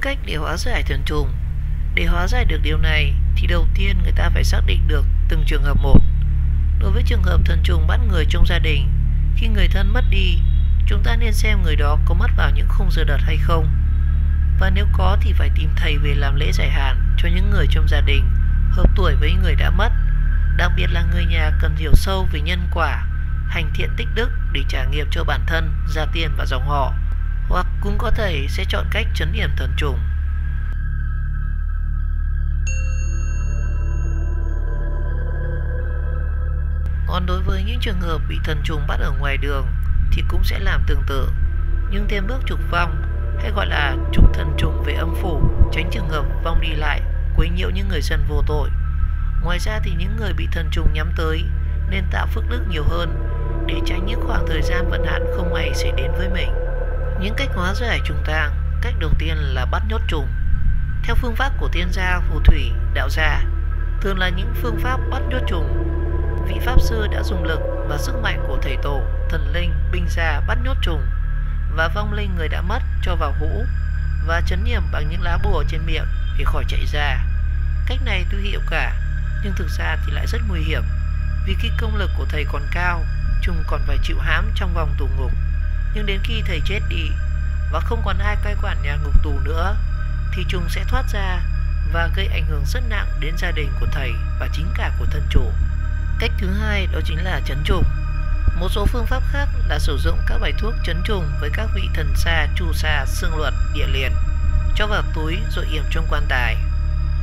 cách để hóa giải thần trùng. Để hóa giải được điều này thì đầu tiên người ta phải xác định được từng trường hợp một. Đối với trường hợp thần trùng bắt người trong gia đình, khi người thân mất đi, chúng ta nên xem người đó có mất vào những khung giờ đợt hay không. Và nếu có thì phải tìm thầy về làm lễ giải hạn cho những người trong gia đình hợp tuổi với người đã mất. Đặc biệt là người nhà cần hiểu sâu về nhân quả, hành thiện tích đức để trả nghiệp cho bản thân, gia tiên và dòng họ. Hoặc cũng có thể sẽ chọn cách trấn yểm thần trùng. Còn đối với những trường hợp bị thần trùng bắt ở ngoài đường thì cũng sẽ làm tương tự, nhưng thêm bước trục vong, hay gọi là trục thần trùng về âm phủ, tránh trường hợp vong đi lại quấy nhiễu những người dân vô tội. Ngoài ra thì những người bị thần trùng nhắm tới nên tạo phước đức nhiều hơn để tránh những khoảng thời gian vận hạn không may xảy đến với mình. Những cách hóa giải trùng tang, cách đầu tiên là bắt nhốt trùng. Theo phương pháp của tiên gia, phù thủy, đạo gia, thường là những phương pháp bắt nhốt trùng. Vị pháp sư đã dùng lực và sức mạnh của thầy tổ, thần linh, binh gia bắt nhốt trùng và vong linh người đã mất cho vào hũ và trấn yểm bằng những lá bùa trên miệng để khỏi chạy ra. Cách này tuy hiệu quả nhưng thực ra thì lại rất nguy hiểm, vì khi công lực của thầy còn cao, trùng còn phải chịu hãm trong vòng tù ngục. Nhưng đến khi thầy chết đi và không còn ai cai quản nhà ngục tù nữa thì trùng sẽ thoát ra và gây ảnh hưởng rất nặng đến gia đình của thầy và chính cả của thân chủ. Cách thứ hai đó chính là trấn trùng. Một số phương pháp khác là sử dụng các bài thuốc trấn trùng với các vị thần sa, chu sa, xương luật, địa liền, cho vào túi rồi yểm trong quan tài.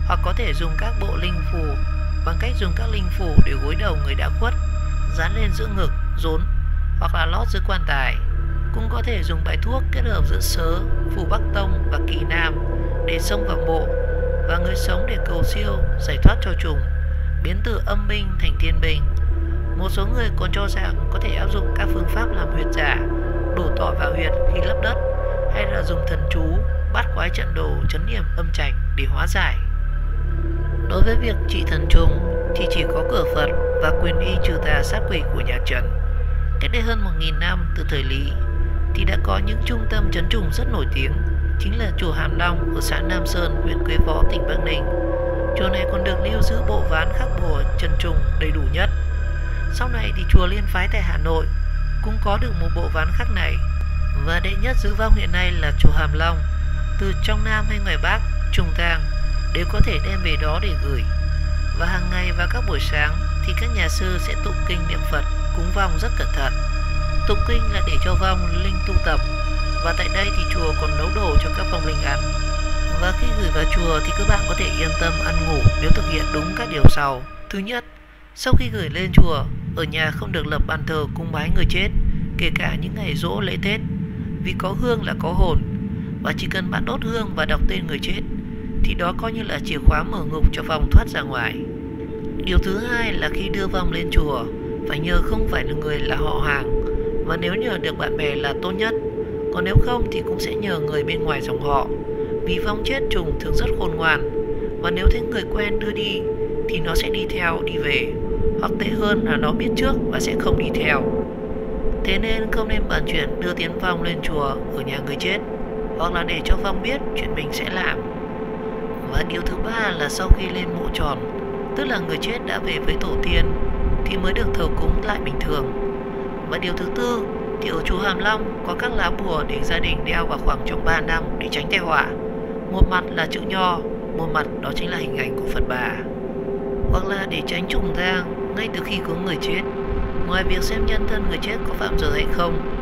Hoặc có thể dùng các bộ linh phù bằng cách dùng các linh phù để gối đầu người đã khuất, dán lên giữa ngực, rốn hoặc là lót dưới quan tài. Cũng có thể dùng bài thuốc kết hợp giữa sớ, phù Bắc Tông và kỳ nam để xông vào mộ và người sống để cầu siêu, giải thoát cho trùng, biến từ âm binh thành thiên binh. Một số người còn cho rằng có thể áp dụng các phương pháp làm huyệt giả, đổ tỏi vào huyệt khi lấp đất, hay là dùng thần chú, bát quái trận đồ trấn yểm âm trạch để hóa giải. Đối với việc trị thần trùng thì chỉ có cửa Phật và quyền y trừ tà sát quỷ của nhà Trần. Cách đây hơn 1000 năm từ thời Lý thì đã có những trung tâm trấn trùng rất nổi tiếng, chính là chùa Hàm Long ở xã Nam Sơn, huyện Quế Võ, tỉnh Bắc Ninh. Chùa này còn được lưu giữ bộ ván khắc bùa trần trùng đầy đủ nhất. Sau này thì chùa Liên Phái tại Hà Nội cũng có được một bộ ván khắc này, và đệ nhất giữ vong hiện nay là chùa Hàm Long. Từ trong Nam hay ngoài Bắc, trùng tang đều có thể đem về đó để gửi. Và hàng ngày vào các buổi sáng thì các nhà sư sẽ tụng kinh niệm Phật, cúng vong rất cẩn thận. Tụng kinh là để cho vong linh tu tập, và tại đây thì chùa còn nấu đồ cho các vong linh ăn. Và khi gửi vào chùa thì các bạn có thể yên tâm ăn ngủ nếu thực hiện đúng các điều sau. Thứ nhất, sau khi gửi lên chùa, ở nhà không được lập bàn thờ cúng bái người chết, kể cả những ngày giỗ lễ Tết, vì có hương là có hồn, và chỉ cần bạn đốt hương và đọc tên người chết thì đó coi như là chìa khóa mở ngục cho vong thoát ra ngoài. Điều thứ hai là khi đưa vong lên chùa phải nhờ không phải là người là họ hàng, và nếu nhờ được bạn bè là tốt nhất, còn nếu không thì cũng sẽ nhờ người bên ngoài dòng họ, vì vong chết trùng thường rất khôn ngoan, và nếu thấy người quen đưa đi thì nó sẽ đi theo đi về, hoặc tệ hơn là nó biết trước và sẽ không đi theo. Thế nên không nên bàn chuyện đưa tiến vong lên chùa ở nhà người chết, hoặc là để cho vong biết chuyện mình sẽ làm. Và điều thứ ba là sau khi lên mộ tròn, tức là người chết đã về với tổ tiên, thì mới được thờ cúng lại bình thường. Và điều thứ tư thì ở chùa Hàm Long có các lá bùa để gia đình đeo vào khoảng trong 3 năm để tránh tai họa. Một mặt là chữ Nho, một mặt đó chính là hình ảnh của Phật Bà. Hoặc là để tránh trùng tang ngay từ khi có người chết, ngoài việc xem nhân thân người chết có phạm giờ hay không,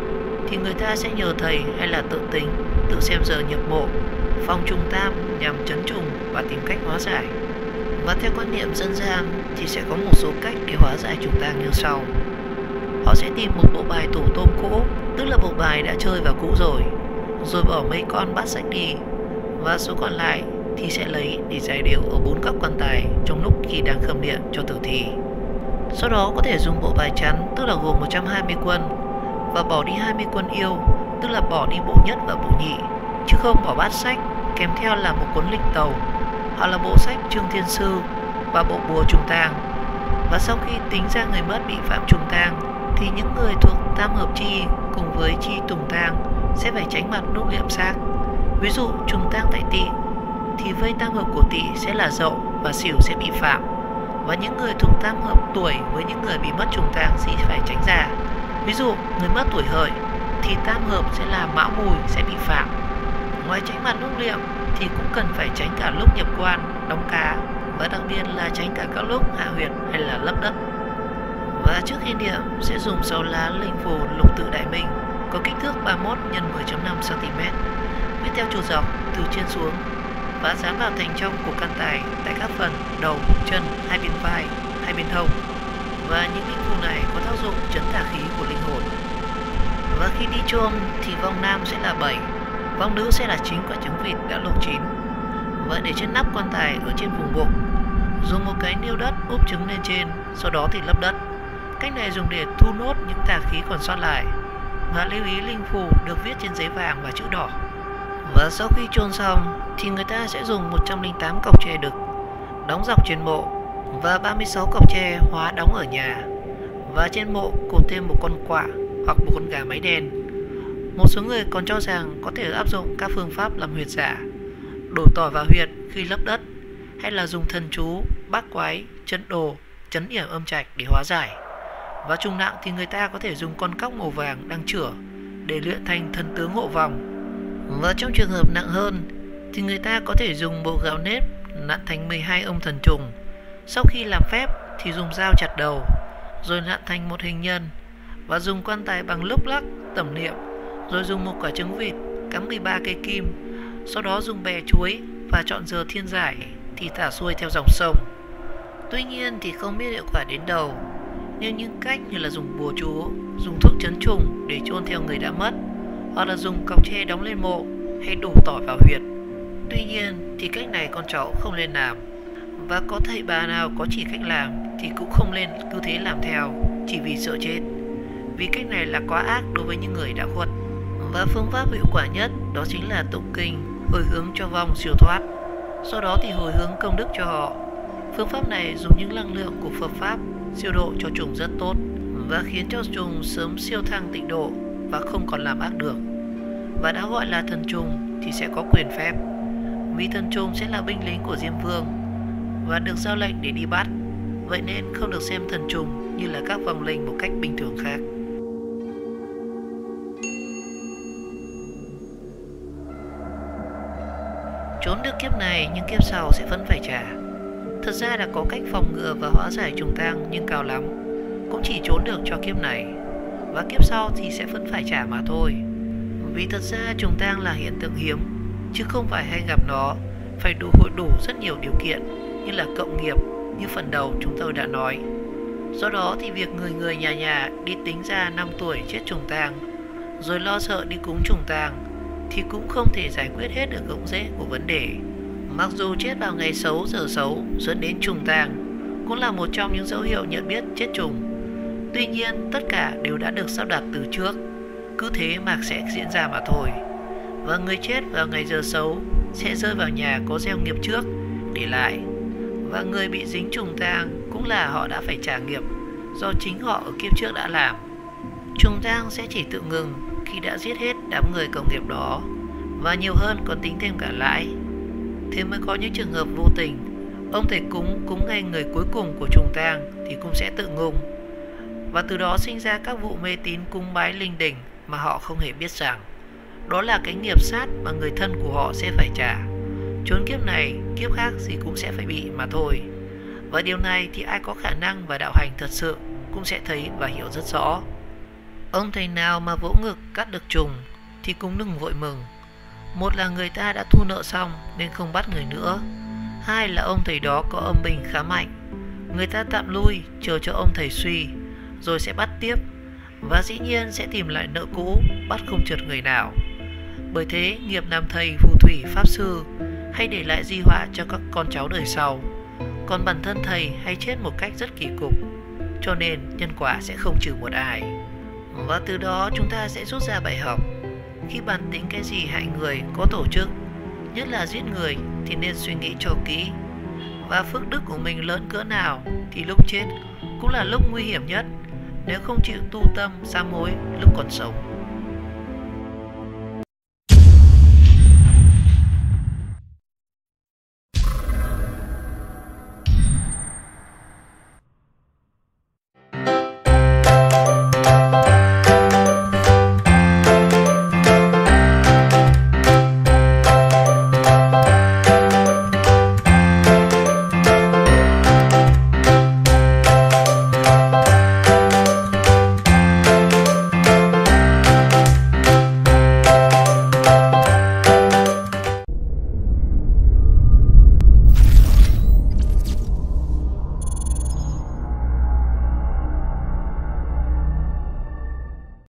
thì người ta sẽ nhờ thầy hay là tự tính, tự xem giờ nhập mộ, phòng trùng tam nhằm trấn trùng và tìm cách hóa giải. Và theo quan niệm dân gian thì sẽ có một số cách để hóa giải trùng tang như sau. Họ sẽ tìm một bộ bài tổ tôm cũ, tức là bộ bài đã chơi vào cũ rồi bỏ mấy con bát sạch đi, và số còn lại thì sẽ lấy để rải đều ở 4 góc quan tài trong lúc khi đang khâm liệm cho tử thi. Sau đó có thể dùng bộ bài chắn, tức là gồm 120 quân, và bỏ đi 20 quân yêu, tức là bỏ đi bộ nhất và bộ nhị, chứ không bỏ bát sách, kèm theo là một cuốn lịch tàu, hoặc là bộ sách Trương Thiên Sư và bộ bùa trùng tang. Và sau khi tính ra người mất bị phạm trùng tang thì những người thuộc tam hợp chi cùng với chi tùng tang sẽ phải tránh mặt lúc liệm xác. Ví dụ trùng tang tại Tỵ thì vây tam hợp của Tỵ sẽ là Dậu và Sửu sẽ bị phạm, và những người thuộc tam hợp tuổi với những người bị mất trùng tang thì phải tránh ra. Ví dụ người mất tuổi Hợi thì tam hợp sẽ là Mão Mùi sẽ bị phạm. Ngoài tránh mặt lúc niệm thì cũng cần phải tránh cả lúc nhập quan, đóng cá, và đặc biệt là tránh cả các lúc hạ huyệt hay là lấp đất. Và trước khi niệm sẽ dùng 6 lá linh phù lục tự đại minh có kích thước 31 x 10.5 cm, viết theo chiều dọc từ trên xuống và dán vào thành trong của căn tài tại các phần đầu, chân, hai bên vai, hai bên hông. Và những linh phù này có tác dụng trấn tà khí của linh hồn. Và khi đi chôn thì vong nam sẽ là 7, vong nữ sẽ là 9 quả trứng vịt đã luộc chín, và để trên nắp quan tài ở trên vùng bụng, dùng một cái niêu đất úp trứng lên trên, sau đó thì lấp đất. Cách này dùng để thu nốt những tà khí còn sót lại. Và lưu ý linh phù được viết trên giấy vàng và chữ đỏ. Và sau khi chôn xong thì người ta sẽ dùng 108 cọc tre đực đóng dọc trên mộ và 36 cọc tre hóa đóng ở nhà, và trên mộ cột thêm một con quạ hoặc một con gà mái đen. Một số người còn cho rằng có thể áp dụng các phương pháp làm huyệt giả, đổ tỏi vào huyệt khi lấp đất, hay là dùng thần chú, bát quái, chân đồ, trấn yểm âm trạch để hóa giải. Và trùng nặng thì người ta có thể dùng con cóc màu vàng đang chửa để luyện thành thần tướng hộ vòng. Và trong trường hợp nặng hơn thì người ta có thể dùng bộ gạo nếp nặn thành 12 ông thần trùng. Sau khi làm phép thì dùng dao chặt đầu, rồi nặn thành một hình nhân, và dùng quan tài bằng lúc lắc tẩm niệm, rồi dùng một quả trứng vịt cắm 13 cây kim, sau đó dùng bè chuối và chọn giờ thiên giải thì thả xuôi theo dòng sông. Tuy nhiên thì không biết hiệu quả đến đâu, nhưng những cách như là dùng bùa chú, dùng thuốc trấn trùng để chôn theo người đã mất, hoặc là dùng cọc tre đóng lên mộ, hay đổ tỏi vào huyệt. Tuy nhiên thì cách này con cháu không nên làm, và có thầy bà nào có chỉ cách làm thì cũng không nên cứ thế làm theo chỉ vì sợ chết, vì cách này là quá ác đối với những người đã khuất. Và phương pháp hiệu quả nhất đó chính là tụng kinh hồi hướng cho vong siêu thoát, sau đó thì hồi hướng công đức cho họ. Phương pháp này dùng những năng lượng của Phật pháp siêu độ cho trùng rất tốt, và khiến cho trùng sớm siêu thăng tịnh độ và không còn làm ác được. Và đã gọi là thần trùng thì sẽ có quyền phép, vì thần trùng sẽ là binh lính của Diêm Vương và được giao lệnh để đi bắt. Vậy nên không được xem thần trùng như là các vong linh một cách bình thường khác. Trốn được kiếp này nhưng kiếp sau sẽ vẫn phải trả. Thật ra là có cách phòng ngừa và hóa giải trùng tang, nhưng cao lắm cũng chỉ trốn được cho kiếp này, và kiếp sau thì sẽ vẫn phải trả mà thôi. Vì thật ra trùng tang là hiện tượng hiếm, chứ không phải hay gặp nó, phải hội đủ rất nhiều điều kiện như là cộng nghiệp như phần đầu chúng tôi đã nói. Do đó thì việc người nhà đi tính ra năm tuổi chết trùng tang, rồi lo sợ đi cúng trùng tang thì cũng không thể giải quyết hết được gốc rễ của vấn đề. Mặc dù chết vào ngày xấu giờ xấu dẫn đến trùng tang cũng là một trong những dấu hiệu nhận biết chết trùng. Tuy nhiên tất cả đều đã được sắp đặt từ trước, cứ thế mà sẽ diễn ra mà thôi. Và người chết vào ngày giờ xấu sẽ rơi vào nhà có gieo nghiệp trước để lại, và người bị dính trùng tang cũng là họ đã phải trả nghiệp do chính họ ở kiếp trước đã làm. Trùng tang sẽ chỉ tự ngừng khi đã giết hết đám người cộng nghiệp đó, và nhiều hơn còn tính thêm cả lãi. Thế mới có những trường hợp vô tình, ông thầy cúng ngay người cuối cùng của trùng tang thì cũng sẽ tự ngung, và từ đó sinh ra các vụ mê tín cúng bái linh đình mà họ không hề biết rằng đó là cái nghiệp sát mà người thân của họ sẽ phải trả. Trốn kiếp này, kiếp khác thì cũng sẽ phải bị mà thôi. Và điều này thì ai có khả năng và đạo hành thật sự cũng sẽ thấy và hiểu rất rõ. Ông thầy nào mà vỗ ngực cắt được trùng thì cũng đừng vội mừng. Một là người ta đã thu nợ xong nên không bắt người nữa. Hai là ông thầy đó có âm binh khá mạnh, người ta tạm lui chờ cho ông thầy suy rồi sẽ bắt tiếp, và dĩ nhiên sẽ tìm lại nợ cũ, bắt không trượt người nào. Bởi thế nghiệp làm thầy phù thủy pháp sư hay để lại di họa cho các con cháu đời sau, còn bản thân thầy hay chết một cách rất kỳ cục, cho nên nhân quả sẽ không trừ một ai. Và từ đó chúng ta sẽ rút ra bài học, khi bàn tính cái gì hại người có tổ chức, nhất là giết người, thì nên suy nghĩ cho kỹ. Và phước đức của mình lớn cỡ nào thì lúc chết cũng là lúc nguy hiểm nhất, nếu không chịu tu tâm sám hối lúc còn sống.